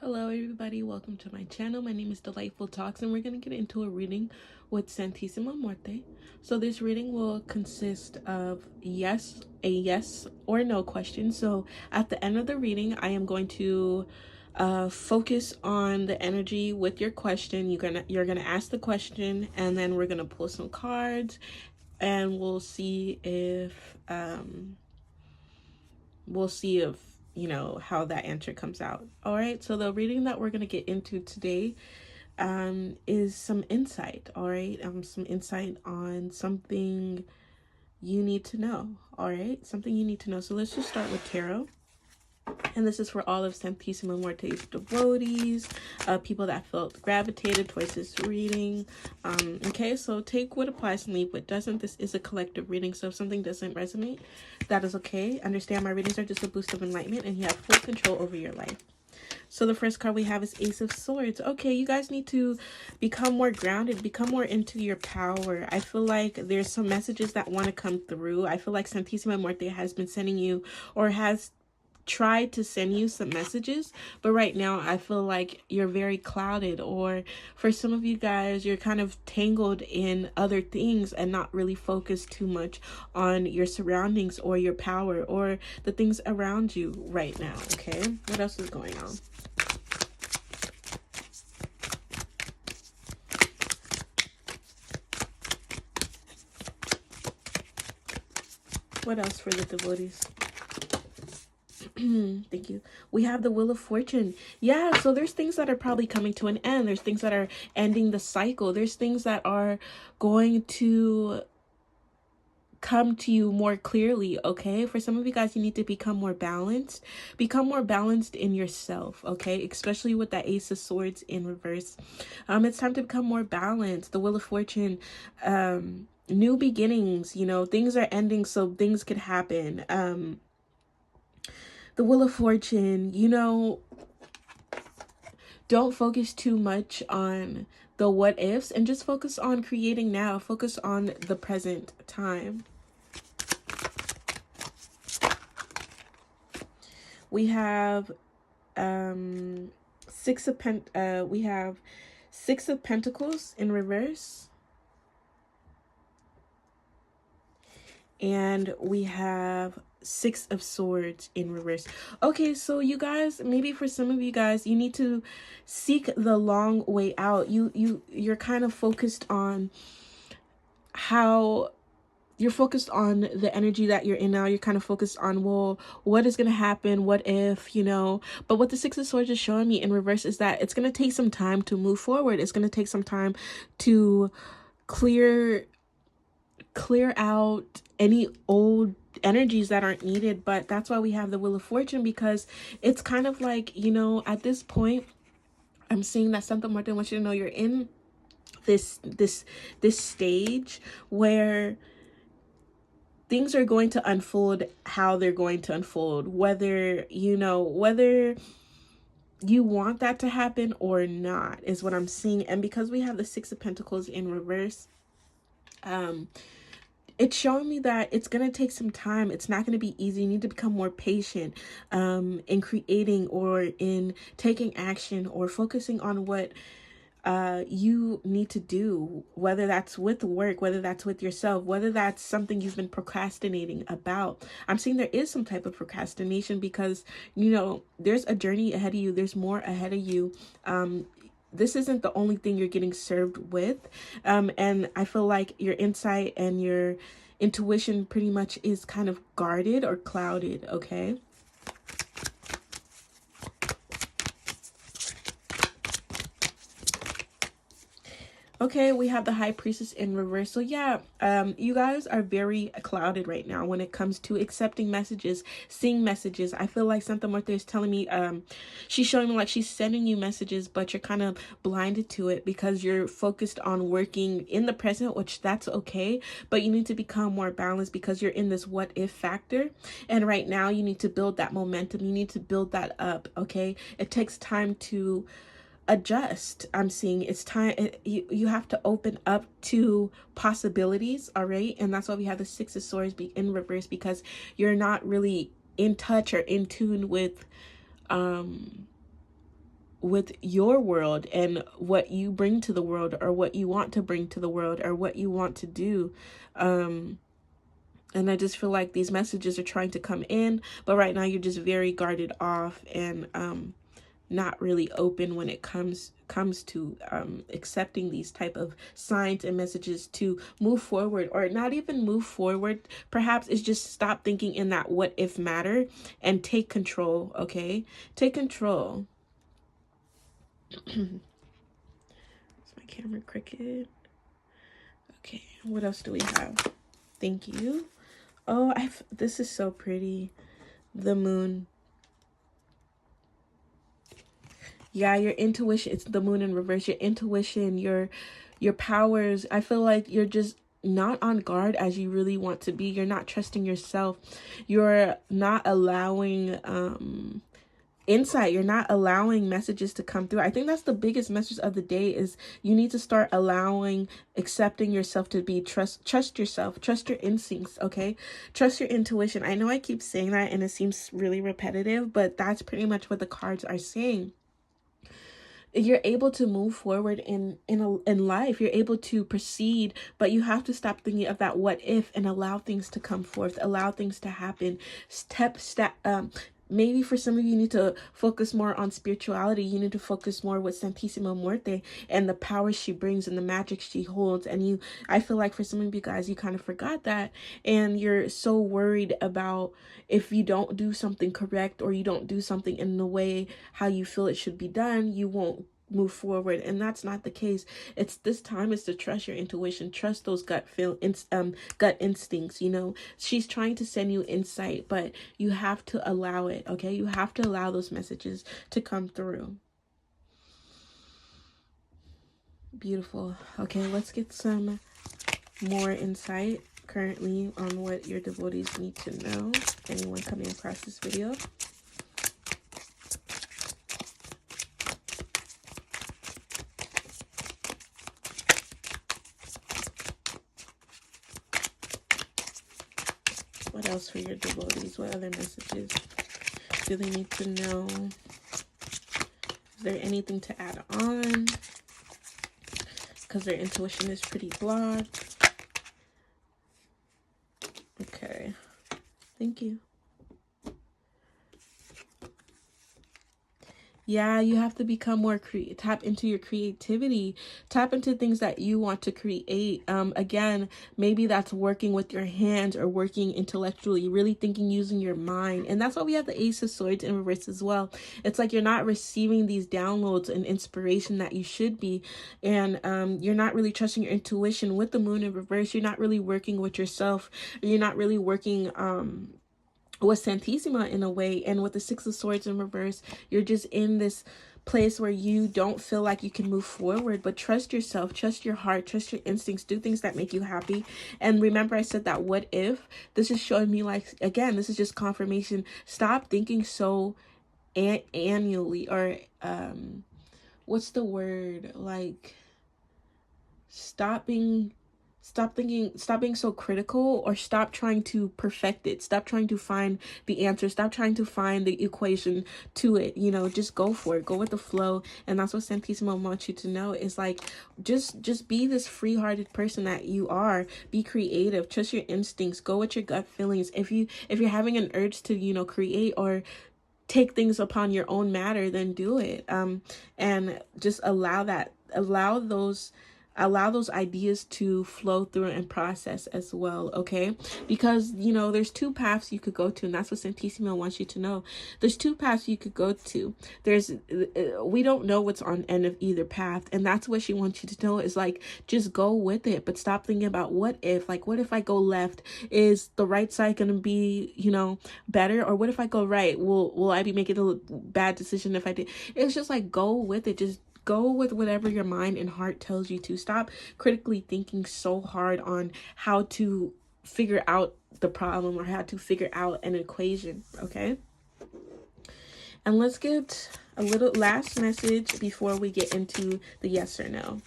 Hello everybody, welcome to my channel. My name is Delightful Talks and we're going to get into a reading with Santísima Muerte. So this reading will consist of a yes or no question. So at the end of the reading, I am going to focus on the energy with your question. You're gonna ask the question and then we're gonna pull some cards and we'll see if you know how that answer comes out. All right, so the reading that we're going to get into today is some insight. All right, some insight on something you need to know. All right, something you need to know. So let's just start with tarot. And this is for all of Santísima Muerte's devotees, people that felt gravitated towards this reading. Okay, so take what applies and leave what doesn't. This is a collective reading, so if something doesn't resonate, that is okay. Understand my readings are just a boost of enlightenment and you have full control over your life. So the first card we have is Ace of Swords. Okay, you guys need to become more grounded, become more into your power. I feel like there's some messages that want to come through. I feel like Santísima Muerte has been sending you or has tried to send you some messages, but right now I feel like you're very clouded, or for some of you guys you're kind of tangled in other things and not really focused too much on your surroundings or your power or the things around you right now. Okay, what else is going on? What else for the devotees? Thank you. We have the Wheel of Fortune. Yeah, so there's things that are probably coming to an end. There's things that are ending the cycle. There's things that are going to come to you more clearly. Okay, for some of you guys, you need to become more balanced in yourself. Okay, especially with that Ace of Swords in reverse. It's time to become more balanced. The Wheel of Fortune, new beginnings, you know, things are ending so things could happen. The Wheel of Fortune, you know, don't focus too much on the what ifs and just focus on creating now. Focus on the present time. We have Six of Pentacles in reverse. And we have Six of Swords in reverse. Okay, so you guys, maybe for some of you guys, you need to seek the long way out. You're kind of focused on you're focused on the energy that you're in now. You're kind of focused on, well, what is going to happen? What if, you know? But what the Six of Swords is showing me in reverse is that it's going to take some time to move forward. It's going to take some time to clear out any old energies that aren't needed. But that's why we have the Wheel of Fortune, because it's kind of like, you know, at this point, I'm seeing that Santa Muerte wants you to know you're in this stage where things are going to unfold how they're going to unfold, whether you want that to happen or not, is what I'm seeing. And because we have the Six of Pentacles in reverse, it's showing me that it's going to take some time. It's not going to be easy. You need to become more patient in creating or in taking action or focusing on what you need to do, whether that's with work, whether that's with yourself, whether that's something you've been procrastinating about. I'm seeing there is some type of procrastination because, you know, there's a journey ahead of you. There's more ahead of you. This isn't the only thing you're getting served with. And I feel like your insight and your intuition pretty much is kind of guarded or clouded. Okay. Okay, we have the High Priestess in reverse. So yeah, you guys are very clouded right now when it comes to accepting messages, seeing messages. I feel like Santa Muerte is telling me, she's showing me like she's sending you messages, but you're kind of blinded to it because you're focused on working in the present, which that's okay. But you need to become more balanced because you're in this what if factor. And right now you need to build that momentum. You need to build that up, okay? It takes time to adjust. I'm seeing it's time. You have to open up to possibilities. All right, and that's why we have the Six of Swords in reverse, because you're not really in touch or in tune with with your world and what you bring to the world, or what you want to bring to the world, or what you want to do. And I just feel like these messages are trying to come in, but right now you're just very guarded off, and not really open when it comes to accepting these type of signs and messages to move forward, or not even move forward. Perhaps it's just stop thinking in that what if matter and take control. Okay, take control. Is my camera crooked? Okay, what else do we have? Thank you. Oh, this is so pretty. The moon. Yeah, your intuition, it's the moon in reverse. Your intuition, your powers. I feel like you're just not on guard as you really want to be. You're not trusting yourself. You're not allowing insight. You're not allowing messages to come through. I think that's the biggest message of the day, is you need to start allowing, accepting yourself to be, trust yourself, trust your instincts. Okay, trust your intuition. I know I keep saying that and it seems really repetitive, but that's pretty much what the cards are saying. You're able to move forward in life. You're able to proceed, but you have to stop thinking of that what if and allow things to come forth, allow things to happen. Maybe for some of you need to focus more on spirituality. You need to focus more with Santissima Muerte and the power she brings and the magic she holds. And I feel like for some of you guys, you kind of forgot that, and you're so worried about if you don't do something correct, or you don't do something in the way how you feel it should be done, you won't move forward. And that's not the case. It's this time is to trust your intuition, trust those gut instincts. She's trying to send you insight, but you have to allow it. Okay, you have to allow those messages to come through. Beautiful. Okay, let's get some more insight currently on what your devotees need to know. Anyone coming across this video. What else for your devotees? What other messages do they need to know? Is there anything to add on? Because their intuition is pretty blocked. Okay. Thank you. Yeah, you have to become more tap into your creativity, tap into things that you want to create. Again, maybe that's working with your hands or working intellectually, really thinking, using your mind. And that's why we have the Ace of Swords in reverse as well. It's like you're not receiving these downloads and inspiration that you should be. And you're not really trusting your intuition with the moon in reverse. You're not really working with yourself. You're not really working with Santissima in a way. And with the Six of Swords in reverse, you're just in this place where you don't feel like you can move forward. But trust yourself, trust your heart, trust your instincts, do things that make you happy. And remember, I said that what if. This is showing me, like, again, this is just confirmation. Stop thinking so annually, or what's the word, like, stop being so critical, or stop trying to perfect it. Stop trying to find the answer. Stop trying to find the equation to it. Just go for it. Go with the flow. And that's what Santissima wants you to know, is like, just be this free-hearted person that you are. Be creative. Trust your instincts. Go with your gut feelings. If you're having an urge to, create or take things upon your own matter, then do it. And just allow those ideas to flow through and process as well. Okay, because there's two paths you could go to, and that's what Santissima wants you to know. There's two paths you could go to. We don't know what's on end of either path, and that's what she wants you to know, is like, just go with it, but stop thinking about what if. Like, what if I go left? Is the right side gonna be better? Or what if I go right? Will I be making a bad decision if I did? It's just like, go with it. Just go with whatever your mind and heart tells you to. Stop critically thinking so hard on how to figure out the problem or how to figure out an equation. Okay, and let's get a little last message before we get into the yes or no.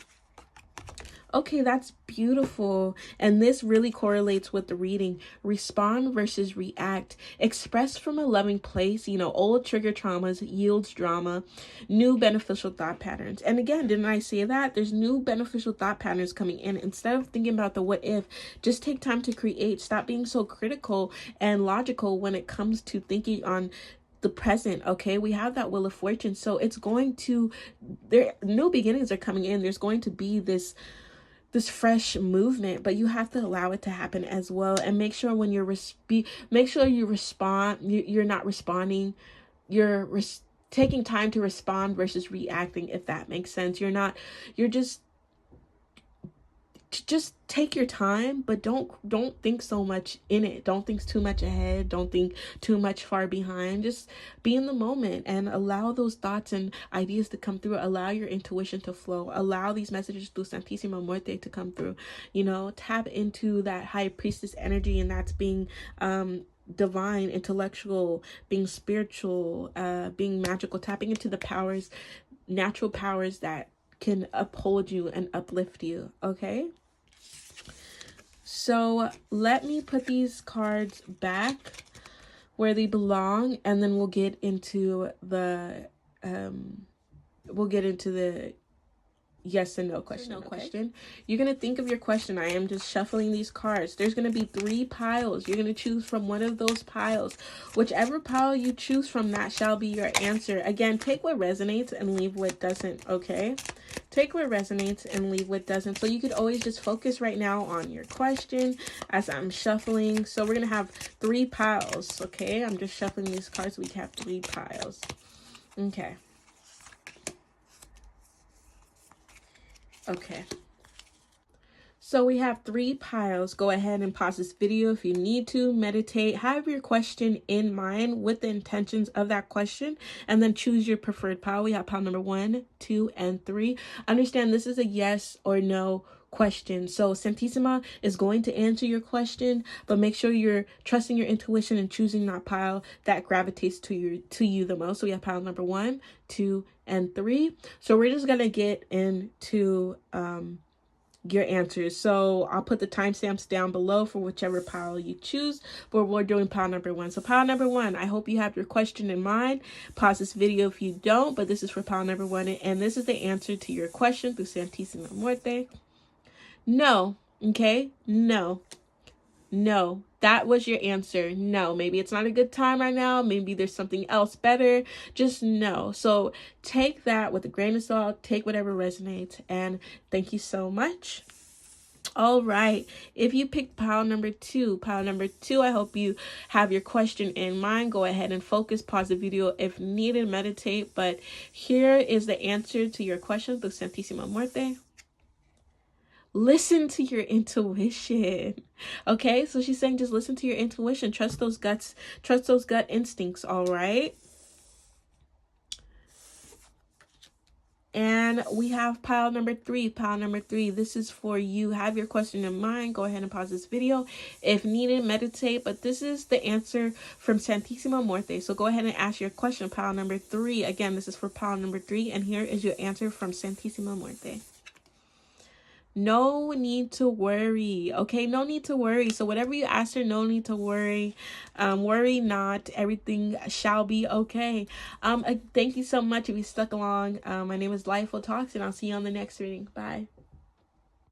Okay, that's beautiful. And this really correlates with the reading. Respond versus react. Express from a loving place. Old trigger traumas yields drama, new beneficial thought patterns. And again, didn't I say that? There's new beneficial thought patterns coming in. Instead of thinking about the what if, just take time to create. Stop being so critical and logical when it comes to thinking on the present. Okay, we have that wheel of fortune, so it's going to, there new beginnings are coming in. There's going to be this fresh movement, but you have to allow it to happen as well. And make sure when you're make sure you respond, you're not responding, you're taking time to respond versus reacting, if that makes sense. You're just take your time, but don't think so much in it. Don't think too much ahead. Don't think too much far behind. Just be in the moment and allow those thoughts and ideas to come through. Allow your intuition to flow. Allow these messages through Santísima Muerte to come through. Tap into that high priestess energy, and that's being divine, intellectual, being spiritual, being magical, tapping into the powers, natural powers that can uphold you and uplift you. Okay, so let me put these cards back where they belong, and then we'll get into the yes and no question. You're going to think of your question. I am just shuffling these cards. There's going to be 3 piles. You're going to choose from one of those piles. Whichever pile you choose from, that shall be your answer. Again, take what resonates and leave what doesn't, okay? Take what resonates and leave what doesn't. So you could always just focus right now on your question as I'm shuffling. So we're going to have 3 piles, okay? I'm just shuffling these cards. We have 3 piles. Okay. Okay. So we have 3 piles. Go ahead and pause this video if you need to. Meditate. Have your question in mind with the intentions of that question, and then choose your preferred pile. We have pile number 1, 2, and 3. Understand this is a yes or no question. So Santísima is going to answer your question, but make sure you're trusting your intuition and choosing that pile that gravitates to you the most. So we have pile number 1, 2, and 3. So we're just gonna get into your answers. So I'll put the timestamps down below for whichever pile you choose, but we're doing pile number 1. So pile number 1, I hope you have your question in mind. Pause this video if you don't, but this is for pile number 1, and this is the answer to your question through Santísima Muerte. No. Okay? No. That was your answer. No. Maybe it's not a good time right now. Maybe there's something else better. Just no. So take that with a grain of salt. Take whatever resonates. And thank you so much. All right. If you picked pile number 2, I hope you have your question in mind. Go ahead and focus. Pause the video if needed. Meditate. But here is the answer to your question through Santísima Muerte. Listen to your intuition. Okay, so she's saying just listen to your intuition. Trust those gut instincts. All right. And we have pile number 3. This is for you. Have your question in mind. Go ahead and pause this video if needed. Meditate. But this is the answer from Santísima Muerte. So go ahead and ask your question. Pile number 3. Again, this is for pile number 3. And here is your answer from Santísima Muerte. No need to worry. Okay, no need to worry. So whatever you ask her, no need to worry. Worry not. Everything shall be okay. Thank you so much if you stuck along. My name is Lifeful Talks, and I'll see you on the next reading. Bye.